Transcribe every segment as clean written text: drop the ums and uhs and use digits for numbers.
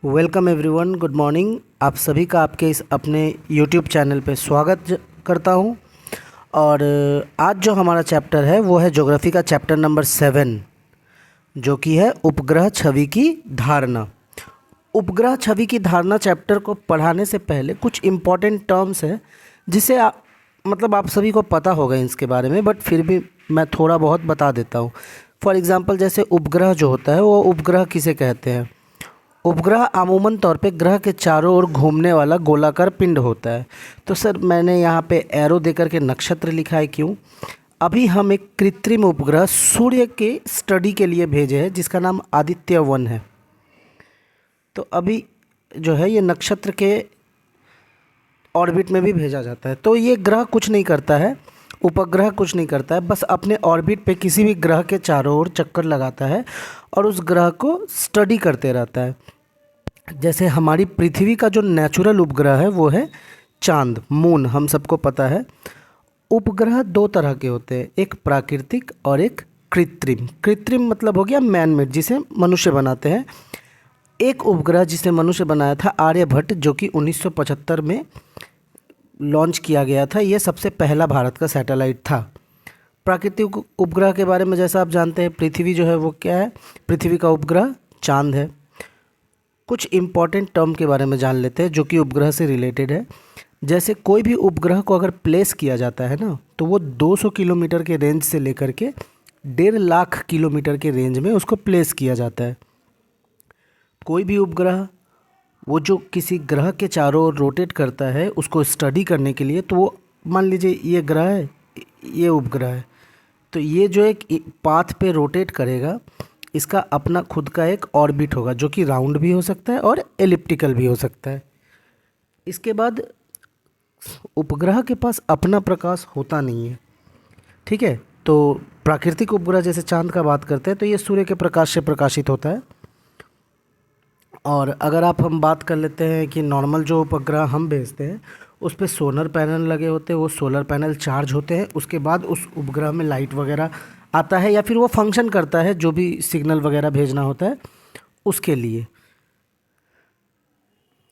Welcome everyone, good morning. आप सभी का आपके इस अपने यूट्यूब चैनल पे स्वागत करता हूं। और आज जो हमारा चैप्टर है वो है ज्योग्राफी का चैप्टर नंबर 7, जो कि है उपग्रह छवि की धारणा। उपग्रह छवि की धारणा चैप्टर को पढ़ाने से पहले कुछ इम्पॉर्टेंट टर्म्स है जिसे आप सभी को पता होगा इसके बारे में, बट फिर भी मैं थोड़ा बहुत बता देता हूँ। फॉर एग्ज़ाम्पल, जैसे उपग्रह जो होता है वो उपग्रह किसे कहते हैं। उपग्रह अमूमन तौर पे ग्रह के चारों ओर घूमने वाला गोलाकार पिंड होता है। तो सर, मैंने यहाँ पे एरो देकर के नक्षत्र लिखा है, क्यों? अभी हम एक कृत्रिम उपग्रह सूर्य के स्टडी के लिए भेजे हैं जिसका नाम आदित्य 1 है। तो अभी जो है ये नक्षत्र के ऑर्बिट में भी भेजा जाता है। तो ये ग्रह कुछ नहीं करता है, उपग्रह कुछ नहीं करता है, बस अपने ऑर्बिट पे किसी भी ग्रह के चारों ओर चक्कर लगाता है और उस ग्रह को स्टडी करते रहता है। जैसे हमारी पृथ्वी का जो नेचुरल उपग्रह है वो है चांद, मून, हम सबको पता है। उपग्रह दो तरह के होते हैं, एक प्राकृतिक और एक कृत्रिम। कृत्रिम मतलब हो गया मैन मेड, जिसे मनुष्य बनाते हैं। एक उपग्रह जिसे मनुष्य बनाया था आर्यभट्ट, जो कि 1975 में लॉन्च किया गया था। ये सबसे पहला भारत का सैटेलाइट था। प्राकृतिक उपग्रह के बारे में जैसा आप जानते हैं, पृथ्वी जो है वो क्या है, पृथ्वी का उपग्रह चांद है। कुछ इम्पॉर्टेंट टर्म के बारे में जान लेते हैं जो कि उपग्रह से रिलेटेड है। जैसे कोई भी उपग्रह को अगर प्लेस किया जाता है ना, तो वो 200 किलोमीटर के रेंज से लेकर के 1.5 लाख किलोमीटर के रेंज में उसको प्लेस किया जाता है। कोई भी उपग्रह वो जो किसी ग्रह के चारों ओर रोटेट करता है उसको स्टडी करने के लिए, तो वो मान लीजिए ये ग्रह है, ये उपग्रह है, तो ये जो एक पाथ पे रोटेट करेगा, इसका अपना खुद का एक ऑर्बिट होगा जो कि राउंड भी हो सकता है और एलिप्टिकल भी हो सकता है। इसके बाद उपग्रह के पास अपना प्रकाश होता नहीं है, ठीक है। तो प्राकृतिक उपग्रह जैसे चांद का बात करते हैं तो ये सूर्य के प्रकाश से प्रकाशित होता है। और अगर हम बात कर लेते हैं कि नॉर्मल जो उपग्रह हम भेजते हैं उस पे सोलर पैनल लगे होते हैं, वो सोलर पैनल चार्ज होते हैं, उसके बाद उस उपग्रह में लाइट वगैरह आता है या फिर वो फंक्शन करता है जो भी सिग्नल वगैरह भेजना होता है उसके लिए।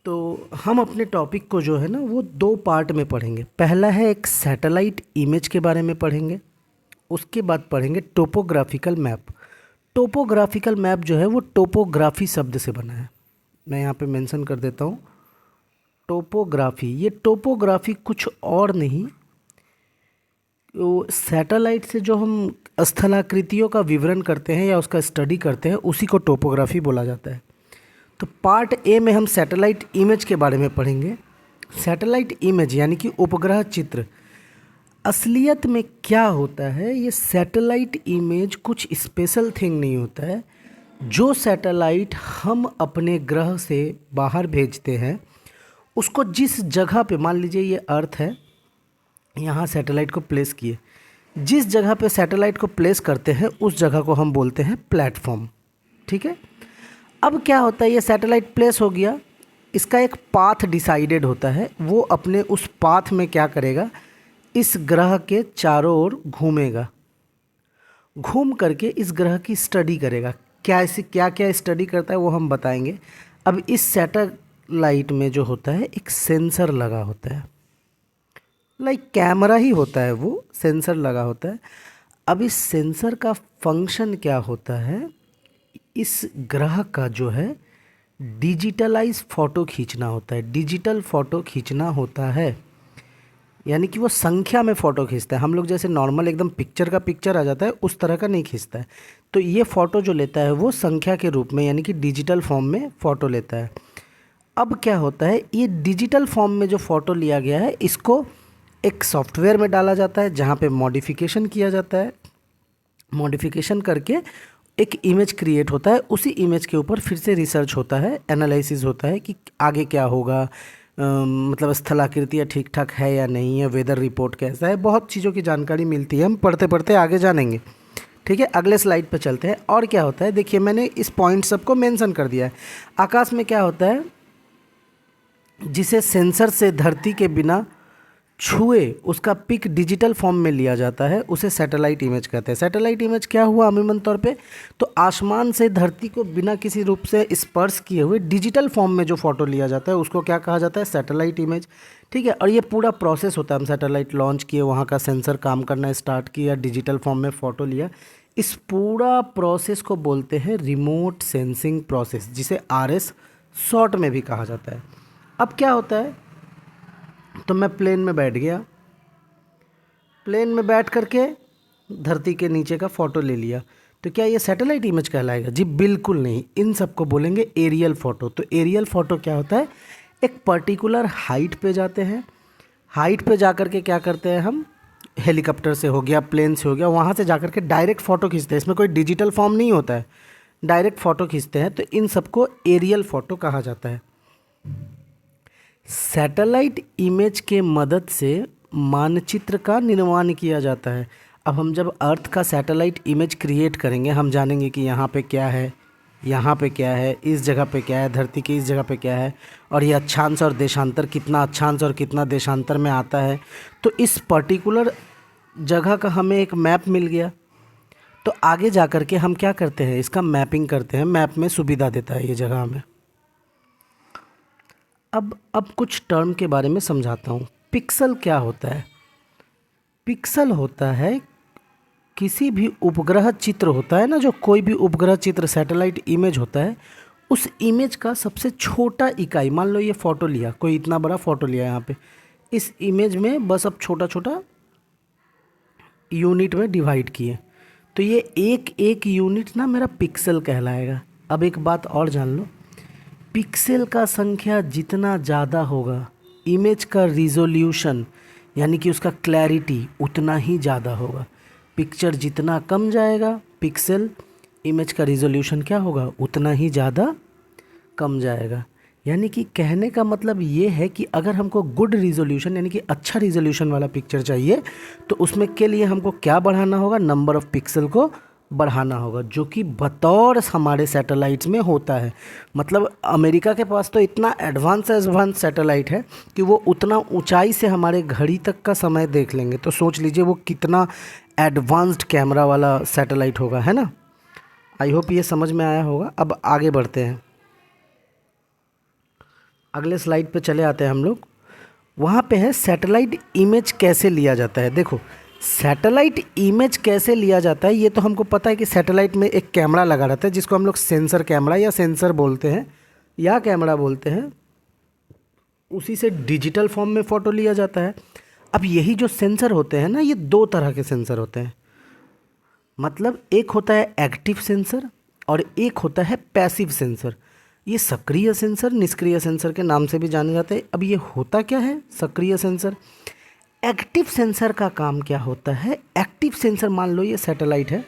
तो हम अपने टॉपिक को जो है ना वो 2 पार्ट में पढ़ेंगे। पहला है एक सैटेलाइट इमेज के बारे में पढ़ेंगे, उसके बाद पढ़ेंगे टोपोग्राफिकल मैप। टोपोग्राफिकल मैप जो है वो टोपोग्राफी शब्द से बना है, मैं यहाँ पे मेंशन कर देता हूँ। टोपोग्राफी, ये टोपोग्राफी कुछ और नहीं, वो सैटेलाइट से जो हम स्थलाकृतियों का विवरण करते हैं या उसका स्टडी करते हैं उसी को टोपोग्राफी बोला जाता है। तो पार्ट ए में हम सैटेलाइट इमेज के बारे में पढ़ेंगे। सैटेलाइट इमेज यानी कि उपग्रह चित्र असलियत में क्या होता है। ये सैटेलाइट इमेज कुछ स्पेशल थिंग नहीं होता है। जो सैटेलाइट हम अपने ग्रह से बाहर भेजते हैं उसको जिस जगह पे, मान लीजिए ये अर्थ है, यहाँ सैटेलाइट को प्लेस किए, जिस जगह पे सैटेलाइट को प्लेस करते हैं उस जगह को हम बोलते हैं प्लेटफॉर्म, ठीक है। अब क्या होता है, ये सैटेलाइट प्लेस हो गया, इसका एक पाथ डिसाइडेड होता है, वो अपने उस पाथ में क्या करेगा, इस ग्रह के चारों ओर घूमेगा, घूम करके इस ग्रह की स्टडी करेगा। क्या क्या स्टडी करता है वो हम बताएंगे। अब इस सैटेलाइट में जो होता है एक सेंसर लगा होता है, लाइक कैमरा ही होता है, वो सेंसर लगा होता है। अब इस सेंसर का फंक्शन क्या होता है, इस ग्रह का जो है डिजिटलाइज फ़ोटो खींचना होता है। डिजिटल फ़ोटो खींचना होता है यानी कि वो संख्या में फ़ोटो खींचता है। हम लोग जैसे नॉर्मल एकदम पिक्चर का पिक्चर आ जाता है उस तरह का नहीं खींचता है। तो ये फ़ोटो जो लेता है वो संख्या के रूप में यानी कि डिजिटल फॉर्म में फ़ोटो लेता है। अब क्या होता है, ये डिजिटल फॉर्म में जो फ़ोटो लिया गया है इसको एक सॉफ्टवेयर में डाला जाता है जहाँ पे मॉडिफिकेशन किया जाता है। मॉडिफिकेशन करके एक इमेज क्रिएट होता है, उसी इमेज के ऊपर फिर से रिसर्च होता है, एनालिसिस होता है कि आगे क्या होगा, मतलब स्थलाकृतियाँ ठीक ठाक है या नहीं है, वेदर रिपोर्ट कैसा है, बहुत चीज़ों की जानकारी मिलती है। हम पढ़ते पढ़ते आगे जानेंगे, ठीक है। अगले स्लाइड पर चलते हैं। और क्या होता है, देखिए मैंने इस पॉइंट सबको मेंशन कर दिया है। आकाश में क्या होता है, जिसे सेंसर से धरती के बिना छुए उसका पिक डिजिटल फॉर्म में लिया जाता है, उसे सैटेलाइट इमेज कहते हैं। सैटेलाइट इमेज क्या हुआ अमूमन तौर पे, तो आसमान से धरती को बिना किसी रूप से स्पर्श किए हुए डिजिटल फॉर्म में जो फ़ोटो लिया जाता है उसको क्या कहा जाता है, सैटेलाइट इमेज। ठीक है, और ये पूरा प्रोसेस होता है, हम सैटेलाइट लॉन्च किए, वहाँ का सेंसर काम करना स्टार्ट किया, डिजिटल फॉर्म में फ़ोटो लिया, इस पूरा प्रोसेस को बोलते हैं रिमोट सेंसिंग प्रोसेस, जिसे RS शॉर्ट में भी कहा जाता है। अब क्या होता है, तो मैं प्लेन में बैठ गया, प्लेन में बैठ करके धरती के नीचे का फ़ोटो ले लिया, तो क्या ये सैटेलाइट इमेज कहलाएगा? जी बिल्कुल नहीं, इन सबको बोलेंगे एरियल फ़ोटो। तो एरियल फ़ोटो क्या होता है, एक पर्टिकुलर हाइट पे जाते हैं, हाइट पे जा कर के क्या करते हैं हम, हेलीकॉप्टर से हो गया, प्लेन से हो गया, वहाँ से जा कर के डायरेक्ट फ़ोटो खींचते हैं, इसमें कोई डिजिटल फॉर्म नहीं होता है, डायरेक्ट फ़ोटो खींचते हैं, तो इन सबको एरियल फ़ोटो कहा जाता है। सैटेलाइट इमेज के मदद से मानचित्र का निर्माण किया जाता है। अब हम जब अर्थ का सैटेलाइट इमेज क्रिएट करेंगे, हम जानेंगे कि यहाँ पे क्या है, यहाँ पे क्या है, इस जगह पे क्या है, धरती के इस जगह पे क्या है, और ये अक्षांश और देशांतर, कितना अक्षांश और कितना देशांतर में आता है। तो इस पर्टिकुलर जगह का हमें एक मैप मिल गया, तो आगे जा कर के हम क्या करते हैं, इसका मैपिंग करते हैं, मैप में सुविधा देता है ये जगह हमें। अब कुछ टर्म के बारे में समझाता हूँ। पिक्सल क्या होता है? पिक्सल होता है किसी भी उपग्रह चित्र होता है ना, जो कोई भी उपग्रह चित्र सैटेलाइट इमेज होता है, उस इमेज का सबसे छोटा इकाई, मान लो ये फ़ोटो लिया, कोई इतना बड़ा फ़ोटो लिया यहाँ पे, इस इमेज में बस अब छोटा छोटा यूनिट में डिवाइड किए, तो ये एक एक यूनिट ना मेरा पिक्सल कहलाएगा। अब एक बात और जान लो, पिक्सल का संख्या जितना ज़्यादा होगा, इमेज का रिजोल्यूशन यानी कि उसका क्लैरिटी उतना ही ज़्यादा होगा। पिक्चर जितना कम जाएगा, पिक्सल इमेज का रिजोल्यूशन क्या होगा, उतना ही ज़्यादा कम जाएगा। यानी कि कहने का मतलब ये है कि अगर हमको गुड रिजोल्यूशन यानी कि अच्छा रिजोल्यूशन वाला पिक्चर चाहिए, तो उसमें के लिए हमको क्या बढ़ाना होगा, नंबर ऑफ़ पिक्सल को बढ़ाना होगा, जो कि बतौर हमारे सैटेलाइट्स में होता है। मतलब अमेरिका के पास तो इतना एडवांस सैटेलाइट है कि वो उतना ऊंचाई से हमारे घड़ी तक का समय देख लेंगे। तो सोच लीजिए वो कितना एडवांस्ड कैमरा वाला सैटेलाइट होगा, है ना। आई होप ये समझ में आया होगा। अब आगे बढ़ते हैं, अगले स्लाइड पे चले आते हैं हम लोग। वहाँ पे है सैटेलाइट इमेज कैसे लिया जाता है। देखो सैटेलाइट इमेज कैसे लिया जाता है, ये तो हमको पता है कि सैटेलाइट में एक कैमरा लगा रहता है, जिसको हम लोग सेंसर कैमरा या सेंसर बोलते हैं या कैमरा बोलते हैं। उसी से डिजिटल फॉर्म में फ़ोटो लिया जाता है। अब यही जो सेंसर होते हैं ना, ये दो तरह के सेंसर होते हैं। मतलब एक होता है एक्टिव सेंसर और एक होता है पैसिव सेंसर। ये सक्रिय सेंसर, निष्क्रिय सेंसर के नाम से भी जाने जाते हैं। अब ये होता क्या है सक्रिय सेंसर? एक्टिव सेंसर का काम क्या होता है? एक्टिव सेंसर, मान लो ये सैटेलाइट है,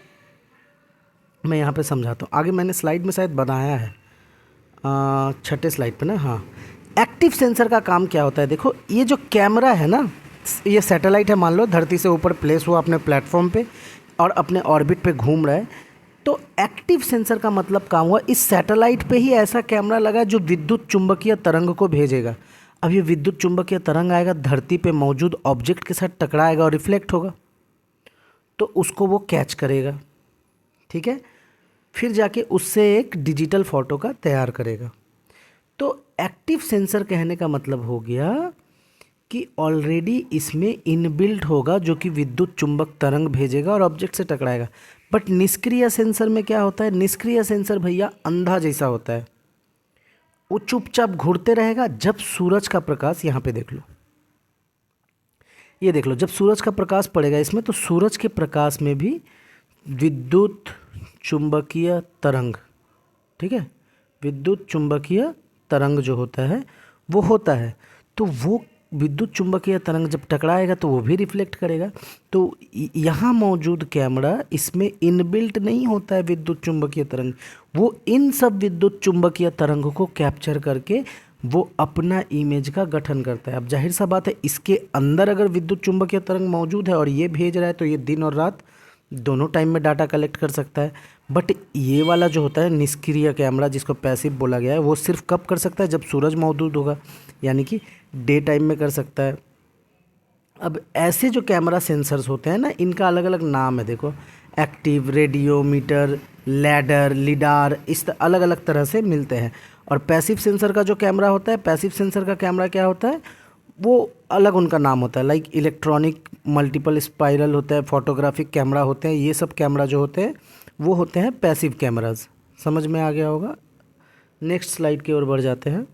मैं यहाँ पे समझाता हूँ, आगे मैंने स्लाइड में शायद बनाया है, छठे स्लाइड पे ना, हाँ। एक्टिव सेंसर का काम क्या होता है? देखो ये जो कैमरा है ना, ये सैटेलाइट है, मान लो धरती से ऊपर प्लेस हुआ अपने प्लेटफॉर्म पे और अपने ऑर्बिट पे घूम रहा है। तो एक्टिव सेंसर का मतलब काम हुआ, इस सैटेलाइट पे ही ऐसा कैमरा लगा जो विद्युत चुंबकीय तरंग को भेजेगा। अब ये विद्युत चुंबकीय तरंग आएगा, धरती पे मौजूद ऑब्जेक्ट के साथ टकराएगा और रिफ्लेक्ट होगा, तो उसको वो कैच करेगा, ठीक है। फिर जाके उससे एक डिजिटल फ़ोटो का तैयार करेगा। तो एक्टिव सेंसर कहने का मतलब हो गया कि ऑलरेडी इसमें इनबिल्ट होगा, जो कि विद्युत चुंबक तरंग भेजेगा और ऑब्जेक्ट से टकराएगा। बट निष्क्रिय सेंसर में क्या होता है? निष्क्रिय सेंसर भैया अंधा जैसा होता है, वो चुपचाप घूरते रहेगा। जब सूरज का प्रकाश, यहाँ पे देख लो, ये देख लो, जब सूरज का प्रकाश पड़ेगा इसमें, तो सूरज के प्रकाश में भी विद्युत चुंबकीय तरंग, ठीक है, विद्युत चुंबकीय तरंग जो होता है वो होता है। तो वो विद्युत चुंबकीय तरंग जब टकराएगा तो वो भी रिफ्लेक्ट करेगा। तो यहाँ मौजूद कैमरा, इसमें इनबिल्ट नहीं होता है विद्युत चुंबकीय तरंग, वो इन सब विद्युत चुंबकीय तरंग को कैप्चर करके वो अपना इमेज का गठन करता है। अब जाहिर सा बात है, इसके अंदर अगर विद्युत चुंबकीय तरंग मौजूद है और ये भेज रहा है, तो ये दिन और रात दोनों टाइम में डाटा कलेक्ट कर सकता है। बट ये वाला जो होता है निष्क्रिय कैमरा, जिसको पैसिव बोला गया है, वो सिर्फ कब कर सकता है? जब सूरज मौजूद होगा, यानी कि डे टाइम में कर सकता है। अब ऐसे जो कैमरा सेंसर्स होते हैं ना, इनका अलग अलग नाम है। देखो, एक्टिव, रेडियोमीटर, लैडर, लिडार, अलग अलग तरह से मिलते हैं। और पैसिव सेंसर का जो कैमरा होता है, पैसिव सेंसर का कैमरा क्या होता है, वो अलग उनका नाम होता है। लाइक इलेक्ट्रॉनिक मल्टीपल स्पाइरल होता है, फोटोग्राफिक कैमरा होते हैं। ये सब कैमरा जो होते हैं वो होते हैं पैसिव कैमराज। समझ में आ गया होगा। नेक्स्ट स्लाइड की ओर बढ़ जाते हैं।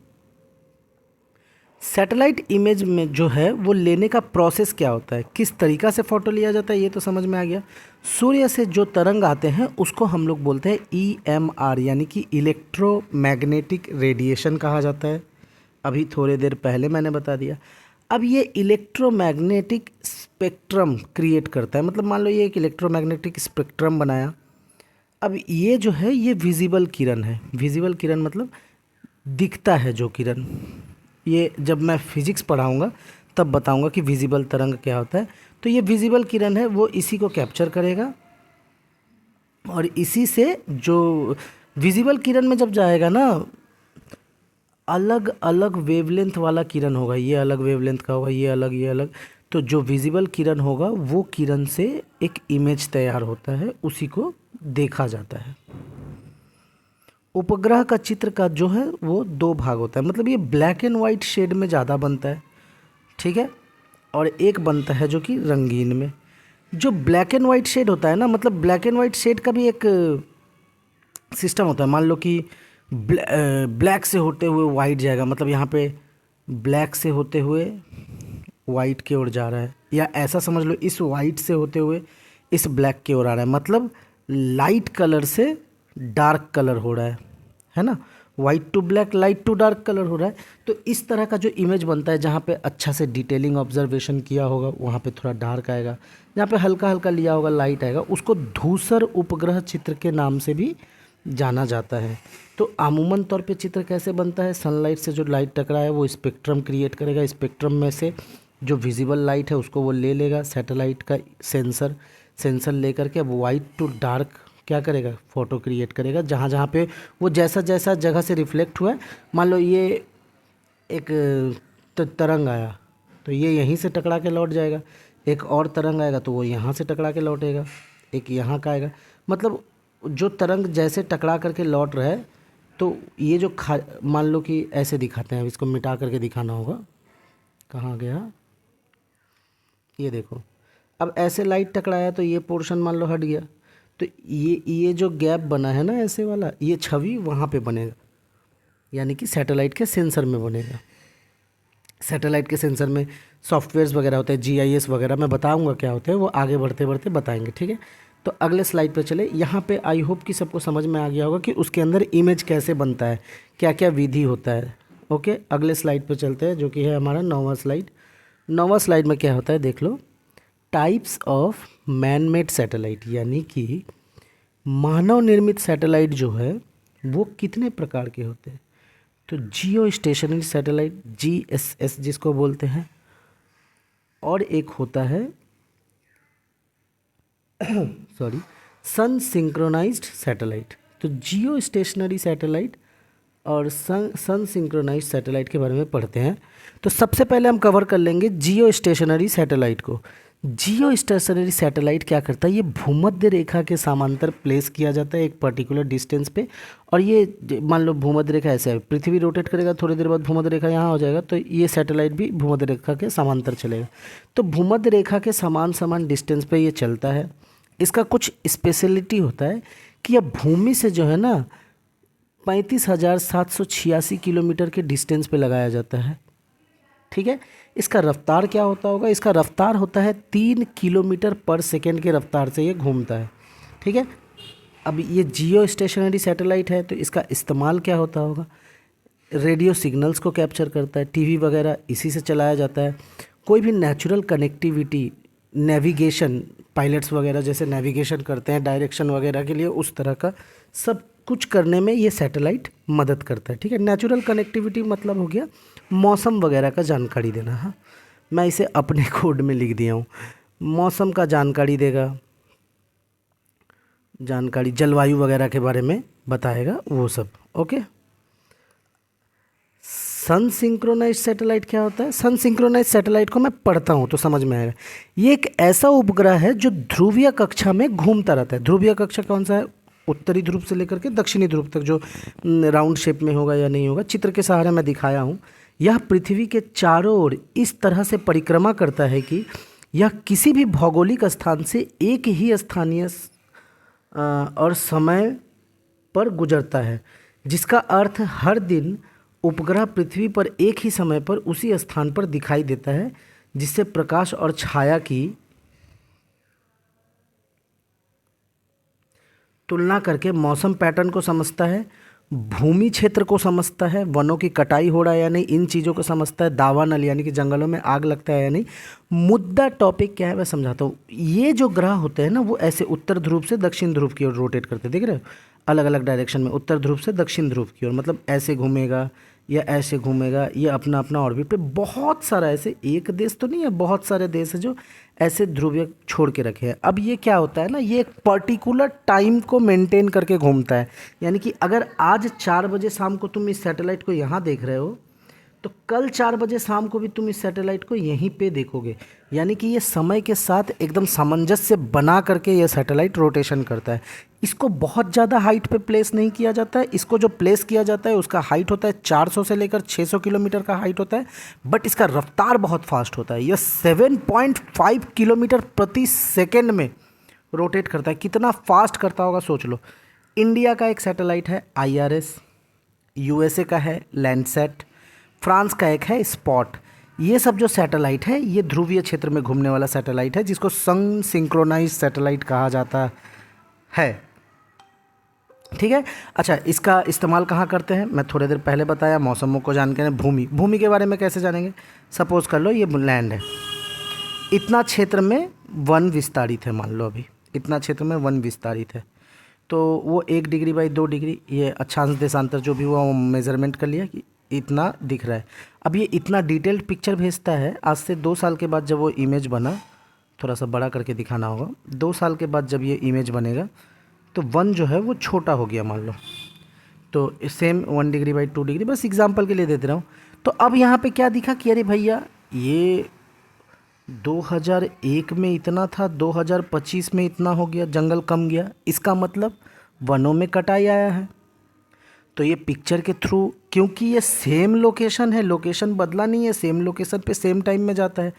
सैटेलाइट इमेज में जो है वो लेने का प्रोसेस क्या होता है, किस तरीक़ा से फ़ोटो लिया जाता है, ये तो समझ में आ गया। सूर्य से जो तरंग आते हैं उसको हम लोग बोलते हैं EMR, यानी कि इलेक्ट्रोमैग्नेटिक रेडिएशन कहा जाता है। अभी थोड़ी देर पहले मैंने बता दिया। अब ये इलेक्ट्रोमैग्नेटिक स्पेक्ट्रम क्रिएट करता है, मतलब मान लो ये एक इलेक्ट्रोमैग्नेटिक स्पेक्ट्रम बनाया। अब ये जो है ये विजिबल किरण है। विजिबल किरण मतलब दिखता है जो किरण। ये जब मैं फिजिक्स पढ़ाऊँगा तब बताऊँगा कि विजिबल तरंग क्या होता है। तो ये विजिबल किरण है, वो इसी को कैप्चर करेगा और इसी से जो विजिबल किरण में जब जाएगा ना, अलग अलग वेवलेंथ वाला किरण होगा। ये अलग वेवलेंथ का होगा, ये अलग, ये अलग। तो जो विजिबल किरण होगा वो किरण से एक इमेज तैयार होता है, उसी को देखा जाता है। उपग्रह का चित्र का जो है वो दो भाग होता है, मतलब ये ब्लैक एंड वाइट शेड में ज़्यादा बनता है, ठीक है। और एक बनता है जो कि रंगीन में। जो ब्लैक एंड वाइट शेड होता है ना, मतलब ब्लैक एंड वाइट शेड का भी एक सिस्टम होता है। मान लो कि ब्लैक से होते हुए वाइट जाएगा, मतलब यहाँ पे ब्लैक से होते हुए वाइट की ओर जा रहा है, या ऐसा समझ लो इस वाइट से होते हुए इस ब्लैक की ओर आ रहा है, मतलब लाइट कलर से डार्क कलर हो रहा है ना। White to black, light to dark colour हो रहा है। तो इस तरह का जो इमेज बनता है, जहाँ पे अच्छा से डिटेलिंग ऑब्जर्वेशन किया होगा वहाँ पे थोड़ा डार्क आएगा, जहाँ पे हल्का हल्का लिया होगा लाइट आएगा, उसको धूसर उपग्रह चित्र के नाम से भी जाना जाता है। तो अमूमन तौर पे चित्र कैसे बनता है, सनलाइट से जो लाइट टकरा है वो स्पेक्ट्रम क्रिएट करेगा। स्पेक्ट्रम में से जो विजिबल लाइट है उसको वो ले लेगा, सैटेलाइट का सेंसर लेकर के अब वाइट टू डार्क क्या करेगा, फ़ोटो क्रिएट करेगा। जहाँ जहाँ पे वो जैसा जैसा जगह से रिफ्लेक्ट हुआ है, मान लो ये एक तरंग आया तो ये यहीं से टकरा के लौट जाएगा, एक और तरंग आएगा तो वो यहाँ से टकरा के लौटेगा, एक यहाँ का आएगा। मतलब जो तरंग जैसे टकरा करके लौट रहा है, तो ये जो मान लो कि ऐसे दिखाते हैं, इसको मिटा करके दिखाना होगा। कहाँ गया, ये देखो। अब ऐसे लाइट टकराया तो ये पोर्शन मान लो हट गया, तो ये जो गैप बना है ना ऐसे वाला, ये छवि वहाँ पे बनेगा, यानी कि सैटेलाइट के सेंसर में बनेगा। सैटेलाइट के सेंसर में सॉफ्टवेयर्स वगैरह होते हैं, GIS वगैरह, मैं बताऊंगा क्या होते हैं, वो आगे बढ़ते बढ़ते बताएंगे, ठीक है। तो अगले स्लाइड पे चले। यहाँ पे आई होप कि सबको समझ में आ गया होगा कि उसके अंदर इमेज कैसे बनता है, क्या क्या विधि होता है। ओके, अगले स्लाइड पे चलते हैं, जो कि है हमारा 9वां स्लाइड। 9वां स्लाइड में क्या होता है देख लो। Types of man made satellite, यानी कि मानव निर्मित सैटेलाइट जो है वो कितने प्रकार के होते हैं। तो जियो स्टेशनरी सैटेलाइट, GSS जिसको बोलते हैं, और एक होता है सॉरी सन सिंक्रोनाइज्ड सैटेलाइट। तो जियो स्टेशनरी सैटेलाइट और सन सिंक्रोनाइज्ड सैटेलाइट के बारे में पढ़ते हैं। तो सबसे पहले हम कवर कर लेंगे जियो स्टेशनरी सैटेलाइट को। जियो स्टेशनरी सैटेलाइट क्या करता है, ये भूमध्य रेखा के समांतर प्लेस किया जाता है एक पर्टिकुलर डिस्टेंस पे। और ये मान लो भूमध्य रेखा ऐसे है, पृथ्वी रोटेट करेगा, थोड़ी देर बाद भूमध्य रेखा यहाँ हो जाएगा, तो ये सैटेलाइट भी भूमध्य रेखा के समांतर चलेगा। तो भूमध्य रेखा के समान समान डिस्टेंस पे ये चलता है। इसका कुछ स्पेशलिटी होता है कि यह भूमि से जो है ना 35,786 किलोमीटर के डिस्टेंस पे लगाया जाता है, ठीक है। इसका रफ्तार क्या होता होगा, इसका रफ्तार होता है 3 किलोमीटर पर सेकेंड के रफ्तार से ये घूमता है, ठीक है। अब ये जियो स्टेशनरी सैटेलाइट है, तो इसका इस्तेमाल क्या होता होगा, रेडियो सिग्नल्स को कैप्चर करता है, टीवी वगैरह इसी से चलाया जाता है। कोई भी नेचुरल कनेक्टिविटी, नेविगेशन, पायलट्स वगैरह जैसे नेविगेशन करते हैं डायरेक्शन वगैरह के लिए, उस तरह का सब कुछ करने में ये सैटेलाइट मदद करता है, ठीक है। नेचुरल कनेक्टिविटी मतलब हो गया मौसम वगैरह का जानकारी देना। हाँ, मैं इसे अपने कोड में लिख दिया हूँ। मौसम का जानकारी देगा, जानकारी जलवायु वगैरह के बारे में बताएगा वो सब। ओके, सन सिंक्रोनाइज सैटेलाइट क्या होता है? सन सिंक्रोनाइज सैटेलाइट को मैं पढ़ता हूँ तो समझ में आएगा। ये एक ऐसा उपग्रह है जो ध्रुवीय कक्षा में घूमता रहता है। ध्रुवीय कक्षा कौन सा है? उत्तरी ध्रुव से लेकर के दक्षिणी ध्रुव तक, जो राउंड शेप में होगा या नहीं होगा, चित्र के सहारे मैं दिखाया हूँ। यह पृथ्वी के चारों ओर इस तरह से परिक्रमा करता है कि यह किसी भी भौगोलिक स्थान से एक ही स्थानीय और समय पर गुजरता है, जिसका अर्थ हर दिन उपग्रह पृथ्वी पर एक ही समय पर उसी स्थान पर दिखाई देता है, जिससे प्रकाश और छाया की तुलना करके मौसम पैटर्न को समझता है, भूमि क्षेत्र को समझता है, वनों की कटाई हो रहा है या नहीं, इन चीज़ों को समझता है, दावानल यानी कि जंगलों में आग लगता है या नहीं। मुद्दा टॉपिक क्या है मैं समझाता हूँ। ये जो ग्रह होते हैं ना, वो ऐसे उत्तर ध्रुव से दक्षिण ध्रुव की ओर रोटेट करते हैं, देख रहे हो, अलग अलग डायरेक्शन में, उत्तर ध्रुव से दक्षिण ध्रुव की ओर, मतलब ऐसे घूमेगा या ऐसे घूमेगा, ये अपना अपना ऑर्बिट पे। बहुत सारा ऐसे, एक देश तो नहीं है, बहुत सारे देश है जो ऐसे ध्रुवीय छोड़ के रखे हैं। अब ये क्या होता है ना, ये एक पर्टिकुलर टाइम को मेंटेन करके घूमता है। यानी कि अगर आज 4 बजे शाम को तुम इस सैटेलाइट को यहाँ देख रहे हो, तो कल 4 बजे शाम को भी तुम इस सैटेलाइट को यहीं पे देखोगे। यानी कि ये समय के साथ एकदम सामंजस्य बना करके ये सैटेलाइट रोटेशन करता है। इसको बहुत ज़्यादा हाइट पे प्लेस नहीं किया जाता है। इसको जो प्लेस किया जाता है उसका हाइट होता है 400 से लेकर 600 किलोमीटर का हाइट होता है, बट इसका रफ्तार बहुत फास्ट होता है। यह 7.5 किलोमीटर प्रति सेकेंड में रोटेट करता है। कितना फास्ट करता होगा सोच लो। इंडिया का एक सैटेलाइट है IRS, USA का है लैंडसैट, फ्रांस का एक है स्पॉट। ये सब जो सैटेलाइट है ये ध्रुवीय क्षेत्र में घूमने वाला सैटेलाइट है, जिसको सन सिंक्रोनाइज सैटेलाइट कहा जाता है। ठीक है। अच्छा, इसका इस्तेमाल कहाँ करते हैं मैं थोड़ी देर पहले बताया, मौसमों को जानकर। भूमि के बारे में कैसे जानेंगे? सपोज कर लो ये लैंड है, इतना क्षेत्र में वन विस्तारित है, मान लो अभी इतना क्षेत्र में वन विस्तारित है, तो वो 1 डिग्री बाई 2 डिग्री, ये अक्षांश देशांतर जो भी हुआ वो मेज़रमेंट कर लिया कि इतना दिख रहा है। अब ये इतना डिटेल्ड पिक्चर भेजता है। आज से 2 साल के बाद जब वो इमेज बना, थोड़ा सा बड़ा करके दिखाना होगा, 2 साल के बाद जब ये इमेज बनेगा तो वन जो है वो छोटा हो गया मान लो, तो सेम 1 डिग्री बाई 2 डिग्री, बस एग्जांपल के लिए देते रहा हूँ। तो अब यहाँ पे क्या दिखा कि अरे भैया ये 2001 में इतना था, 2025 में इतना हो गया, जंगल कम गया, इसका मतलब वनों में कटाई आया है। तो ये पिक्चर के थ्रू, क्योंकि ये सेम लोकेशन है, लोकेशन बदला नहीं है, सेम लोकेशन पे सेम टाइम में जाता है।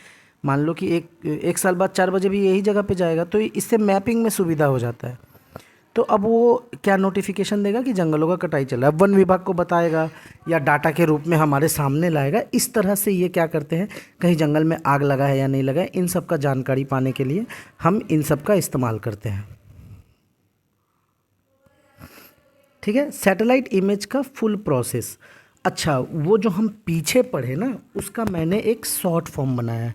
मान लो कि एक साल बाद 4 बजे भी यही जगह पे जाएगा, तो इससे मैपिंग में सुविधा हो जाता है। तो अब वो क्या नोटिफिकेशन देगा कि जंगलों का कटाई चल रहा है, वन विभाग को बताएगा या डाटा के रूप में हमारे सामने लाएगा। इस तरह से ये क्या करते हैं, कहीं जंगल में आग लगा है या नहीं लगा है, इन सब का जानकारी पाने के लिए हम इन सब का इस्तेमाल करते हैं। ठीक है। सैटेलाइट इमेज का फुल प्रोसेस। अच्छा, वो जो हम पीछे पढ़े ना, उसका मैंने एक शॉर्ट फॉर्म बनाया है,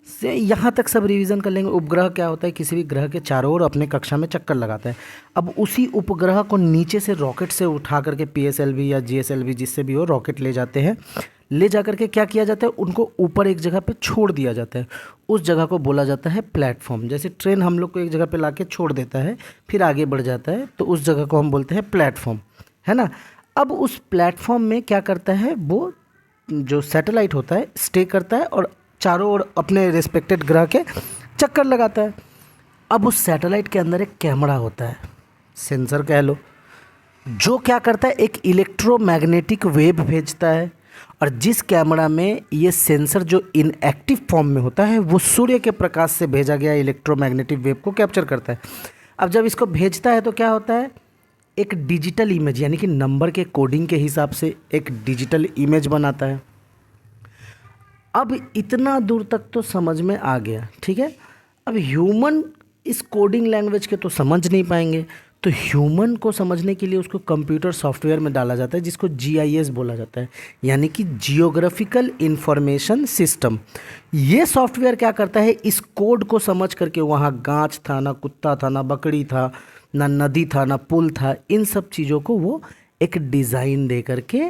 से यहाँ तक सब रिवीजन कर लेंगे। उपग्रह क्या होता है? किसी भी ग्रह के चारों ओर अपने कक्षा में चक्कर लगाता है। अब उसी उपग्रह को नीचे से रॉकेट से उठा करके PSLV या GSLV जिससे भी हो, रॉकेट ले जाते हैं। ले जा करके क्या किया जाता है, उनको ऊपर एक जगह पे छोड़ दिया जाता है। उस जगह को बोला जाता है प्लेटफॉर्म। जैसे ट्रेन हम लोग को एक जगह पे लाके छोड़ देता है, फिर आगे बढ़ जाता है, तो उस जगह को हम बोलते हैं प्लेटफॉर्म, है ना। अब उस प्लेटफॉर्म में क्या करता है, वो जो सैटेलाइट होता है स्टे करता है और चारों ओर अपने रिस्पेक्टेड ग्रह के चक्कर लगाता है। अब उस सैटेलाइट के अंदर एक कैमरा होता है, सेंसर कह लो, जो क्या करता है, एक इलेक्ट्रोमैग्नेटिक वेव भेजता है। और जिस कैमरा में ये सेंसर जो इनएक्टिव फॉर्म में होता है, वो सूर्य के प्रकाश से भेजा गया इलेक्ट्रोमैग्नेटिक वेव को कैप्चर करता है। अब जब इसको भेजता है तो क्या होता है, एक डिजिटल इमेज, यानी कि नंबर के कोडिंग के हिसाब से एक डिजिटल इमेज बनाता है। अब इतना दूर तक तो समझ में आ गया, ठीक है। अब ह्यूमन इस कोडिंग लैंग्वेज के तो समझ नहीं पाएंगे, तो ह्यूमन को समझने के लिए उसको कंप्यूटर सॉफ्टवेयर में डाला जाता है, जिसको GIS बोला जाता है, यानी कि जियोग्राफिकल इंफॉर्मेशन सिस्टम। ये सॉफ्टवेयर क्या करता है, इस कोड को समझ करके, वहाँ गाछ था ना, कुत्ता था ना, बकरी था ना, नदी था ना, पुल था, इन सब चीज़ों को वो एक डिज़ाइन दे करके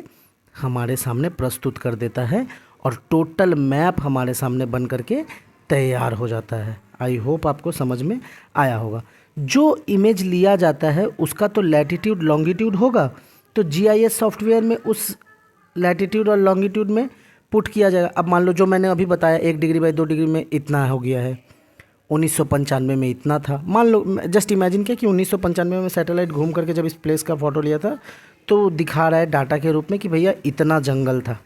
हमारे सामने प्रस्तुत कर देता है और टोटल मैप हमारे सामने बन करके तैयार हो जाता है। आई होप आपको समझ में आया होगा। जो इमेज लिया जाता है उसका तो लैटिट्यूड लॉन्गिट्यूड होगा, तो GIS सॉफ्टवेयर में उस लैटीट्यूड और लॉन्गिट्यूड में पुट किया जाएगा। अब मान लो जो मैंने अभी बताया 1 डिग्री/2 डिग्री में इतना हो गया है, 1995 में इतना था। मान लो जस्ट इमेजिन किया कि 1995 में सैटेलाइट घूम करके जब इस प्लेस का फ़ोटो लिया था तो दिखा रहा है डाटा के रूप में कि भैया इतना जंगल था।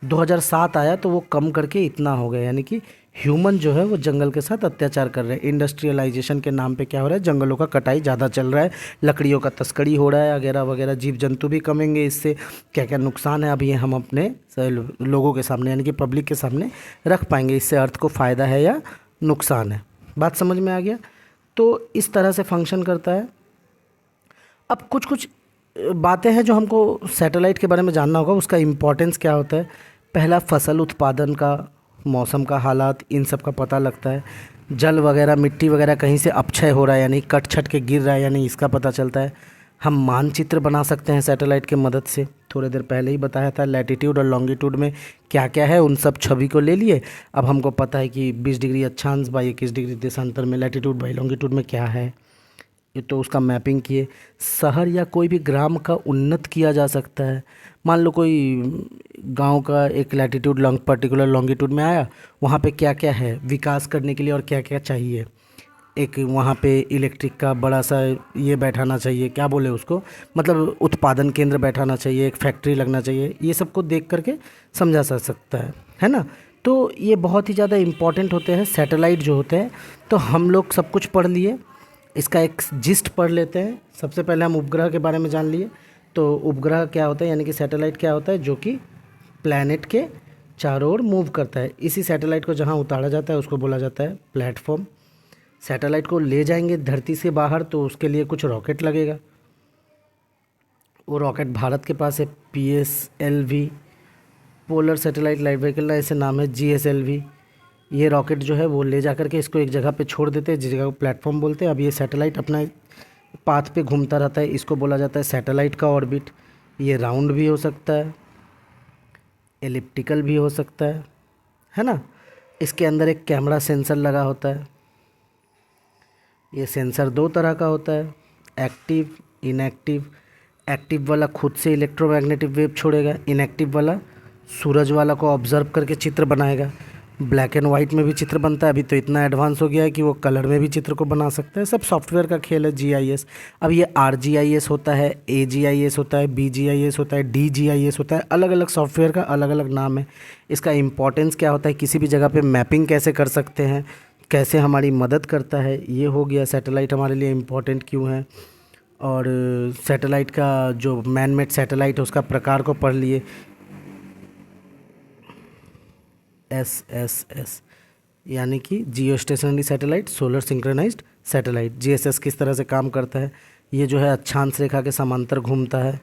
2007 आया तो वो कम करके इतना हो गया, यानी कि ह्यूमन जो है वो जंगल के साथ अत्याचार कर रहे हैं। इंडस्ट्रियलाइजेशन के नाम पे क्या हो रहा है, जंगलों का कटाई ज़्यादा चल रहा है, लकड़ियों का तस्करी हो रहा है वगैरह वगैरह। जीव जंतु भी कमेंगे, इससे क्या क्या नुकसान है अब ये हम अपने लोगों के सामने यानी कि पब्लिक के सामने रख पाएंगे। इससे अर्थ को फ़ायदा है या नुकसान है, बात समझ में आ गया। तो इस तरह से फंक्शन करता है। अब कुछ कुछ बातें हैं जो हमको सैटेलाइट के बारे में जानना होगा, उसका इम्पोर्टेंस क्या होता है। पहला, फसल उत्पादन का, मौसम का हालात, इन सब का पता लगता है। जल वगैरह, मिट्टी वगैरह कहीं से अपक्षय हो रहा है यानी कट छट के गिर रहा है यानी इसका पता चलता है। हम मानचित्र बना सकते हैं सैटेलाइट के मदद से, थोड़ी देर पहले ही बताया था। लैटीट्यूड और लॉन्गिट्यूड में क्या क्या है उन सब छवि को ले लिए। अब हमको पता है कि 20 डिग्री अक्षांश बाई 21 डिग्री देशांतर में लैटीट्यूड बाई लॉन्गिट्यूड में क्या है, ये तो उसका मैपिंग किए। शहर या कोई भी ग्राम का उन्नत किया जा सकता है। मान लो कोई गांव का एक लैटीट्यूड पर्टिकुलर लॉन्गिट्यूड में आया, वहाँ पे क्या क्या है विकास करने के लिए और क्या क्या चाहिए। एक वहाँ पे इलेक्ट्रिक का बड़ा सा ये बैठाना चाहिए, क्या बोले उसको, मतलब उत्पादन केंद्र बैठाना चाहिए, एक फैक्ट्री लगना चाहिए, ये सब को देख करके समझा जा सकता है ना। तो ये बहुत ही ज़्यादा इम्पॉर्टेंट होते हैं सैटेलाइट जो होते हैं। तो हम लोग सब कुछ पढ़ लिए, इसका एक जिस्ट पढ़ लेते हैं। सबसे पहले हम उपग्रह के बारे में जान लिए। तो उपग्रह क्या होता है यानी कि सैटेलाइट क्या होता है, जो कि प्लैनेट के चारों ओर मूव करता है। इसी सैटेलाइट को जहाँ उतारा जाता है उसको बोला जाता है प्लेटफॉर्म। सैटेलाइट को ले जाएंगे धरती से बाहर तो उसके लिए कुछ रॉकेट लगेगा। वो रॉकेट भारत के पास है, PSLV, polar satellite light vehicle, ऐसे नाम है, GSLV। ये रॉकेट जो है वो ले जा कर के इसको एक जगह पे छोड़ देते हैं, जिस जगह को प्लेटफॉर्म बोलते हैं। अब ये सैटेलाइट अपना पाथ पे घूमता रहता है, इसको बोला जाता है सैटेलाइट का ऑर्बिट। ये राउंड भी हो सकता है, एलिप्टिकल भी हो सकता है ना। इसके अंदर एक कैमरा सेंसर लगा होता है। ये सेंसर 2 तरह का होता है, एक्टिव, इनएक्टिव। एक्टिव वाला खुद से इलेक्ट्रोमैग्नेटिक वेव छोड़ेगा, इनएक्टिव वाला सूरज वाला को ऑब्जर्व करके चित्र बनाएगा। ब्लैक एंड वाइट में भी चित्र बनता है, अभी तो इतना एडवांस हो गया है कि वो कलर में भी चित्र को बना सकता है। सब सॉफ्टवेयर का खेल है, GIS। अब ये RGIS होता है, AGIS होता है, BGIS होता है, DGIS होता है। अलग अलग सॉफ्टवेयर का अलग अलग नाम है। इसका इम्पोर्टेंस क्या होता है, किसी भी जगह पे मैपिंग कैसे कर सकते हैं, कैसे हमारी मदद करता है, ये हो गया सैटेलाइट हमारे लिए इम्पोर्टेंट क्यों है। और सैटेलाइट का जो मैन मेड सैटेलाइट है उसका प्रकार को पढ़ लिए, SSS यानी कि geostationary satellite, solar synchronised satellite. GSS किस तरह से काम करता है, ये जो है अक्षांश रेखा के समांतर घूमता है।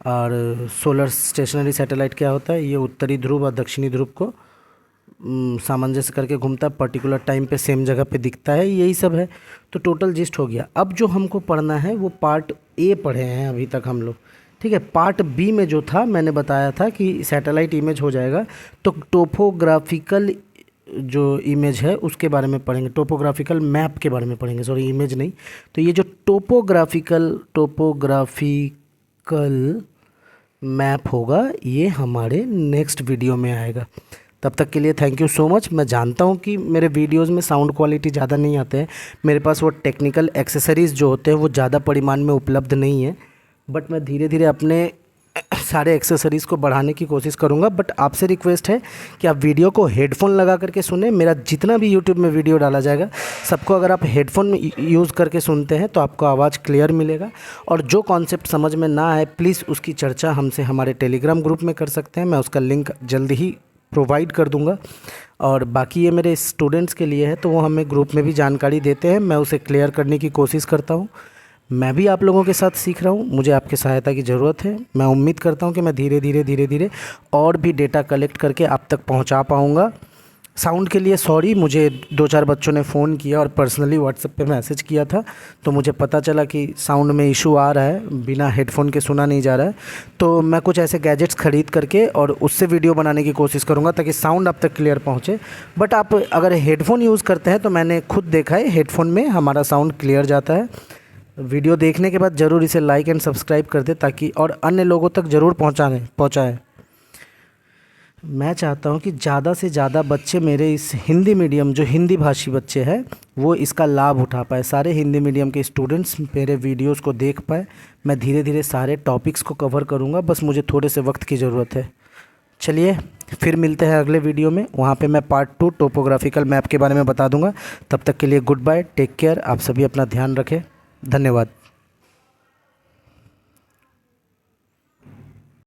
और सोलर स्टेशनरी सैटेलाइट क्या होता है, ये उत्तरी ध्रुव और दक्षिणी ध्रुव को सामंजस्य करके घूमता है, पर्टिकुलर टाइम पे सेम जगह पे दिखता है। यही सब है, तो टोटल जिस्ट हो गया। अब जो हमको पढ़ना है वो पार्ट A पढ़े हैं अभी तक हम लोग, ठीक है। पार्ट B में जो था मैंने बताया था कि सैटेलाइट इमेज हो जाएगा तो टोपोग्राफिकल जो इमेज है उसके बारे में पढ़ेंगे, टोपोग्राफिकल मैप के बारे में पढ़ेंगे, सॉरी इमेज नहीं। तो ये जो टोपोग्राफिकल मैप होगा ये हमारे नेक्स्ट वीडियो में आएगा। तब तक के लिए थैंक यू सो मच। मैं जानता हूँ कि मेरे वीडियोस में साउंड क्वालिटी ज़्यादा नहीं आते हैं, मेरे पास वो टेक्निकल एक्सेसरीज़ जो होते हैं वो ज़्यादा परिमाण में उपलब्ध नहीं है, बट मैं धीरे धीरे अपने सारे एक्सेसरीज़ को बढ़ाने की कोशिश करूँगा। बट आपसे रिक्वेस्ट है कि आप वीडियो को हेडफोन लगा करके सुने। मेरा जितना भी यूट्यूब में वीडियो डाला जाएगा सबको अगर आप हेडफोन यूज़ करके सुनते हैं तो आपको आवाज़ क्लियर मिलेगा। और जो कॉन्सेप्ट समझ में ना आए प्लीज़ उसकी चर्चा हमसे हमारे टेलीग्राम ग्रुप में कर सकते हैं, मैं उसका लिंक जल्दी ही प्रोवाइड कर दूंगा। और बाकी ये मेरे स्टूडेंट्स के लिए है तो वो हमें ग्रुप में भी जानकारी देते हैं, मैं उसे क्लियर करने की कोशिश करता हूँ। मैं भी आप लोगों के साथ सीख रहा हूँ, मुझे आपकी सहायता की ज़रूरत है। मैं उम्मीद करता हूँ कि मैं धीरे धीरे और भी डेटा कलेक्ट करके आप तक पहुँचा पाऊँगा। साउंड के लिए सॉरी, मुझे 2-4 बच्चों ने फ़ोन किया और पर्सनली व्हाट्सएप पे मैसेज किया था, तो मुझे पता चला कि साउंड में इशू आ रहा है, बिना हेडफोन के सुना नहीं जा रहा है। तो मैं कुछ ऐसे गैजेट्स ख़रीद करके और उससे वीडियो बनाने की कोशिश करूँगा ताकि साउंड आप तक क्लियर पहुँचे। बट आप अगर हेडफोन यूज़ करते हैं तो मैंने खुद देखा है हेडफोन में हमारा साउंड क्लियर जाता है। वीडियो देखने के बाद ज़रूर इसे लाइक एंड सब्सक्राइब कर दे ताकि और अन्य लोगों तक ज़रूर पहुँचाएँ। मैं चाहता हूँ कि ज़्यादा से ज़्यादा बच्चे मेरे इस हिंदी मीडियम, जो हिंदी भाषी बच्चे हैं, वो इसका लाभ उठा पाए। सारे हिंदी मीडियम के स्टूडेंट्स मेरे वीडियोस को देख पाए। मैं धीरे धीरे सारे टॉपिक्स को कवर करूँगा, बस मुझे थोड़े से वक्त की ज़रूरत है। चलिए फिर मिलते हैं अगले वीडियो में। वहाँ पे मैं पार्ट 2 टोपोग्राफिकल मैप के बारे में बता दूँगा। तब तक के लिए गुड बाय, टेक केयर। आप सभी अपना ध्यान रखें। धन्यवाद।